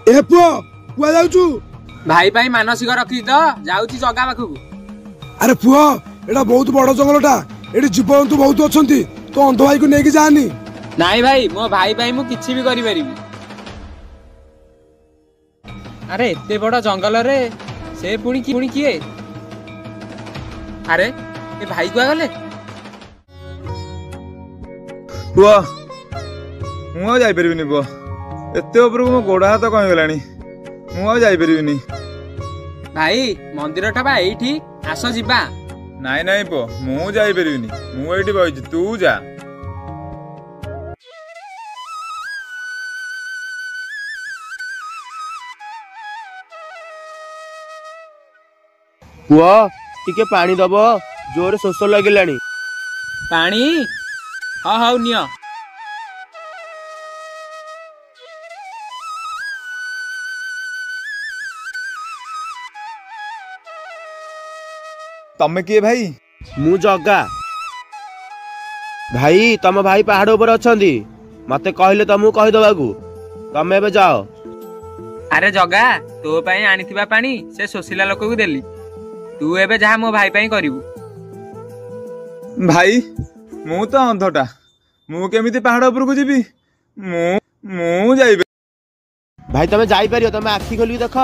ए पुओ कुआ जाउछु भाई भाई मानसिक रखी तो जाउची जगा पाखकु। अरे पुओ एटा बहुत बड़ जंगलटा एटी जीवजंतु बहुत अछंती तो अंध भाई को नेकी जानी। नाई भाई मो भाई भाई मु किछि भी करि परिबी। अरे एते बड़ जंगल रे से पुणी किए? अरे ए भाई कुआ गले? पुआ मु जाई परिबिनी पुआ एते ऊपर मो गोड़ हाथ कहीं गलानी मु जाई परिबिनी। भाई मंदिर टा बा एठी आसो जिबा। नाई नाई पुआ मु जाई परिबिनी मु एठी बइछि तू जा। पुआ टिके पानी दब जोर शोष लगिलानी। पानी हाँ हाँ नियो। तमे किए भाई? मु जगा। भाई तम भाई पहाड़ ऊपर अछंती मते कहले तमु कहि दबाकू तमे एबे जाओ। अरे जगा तो पई आनिथिबा पानी से सोसिला लोक को देली तू एबे जहा मो भाई पई करिवु। भाई मु तो अंधटा मु केमिति पहाड़ ऊपर को जीबी मु जाई। भाई तमे जाई परियो तमे आखी खोली देख।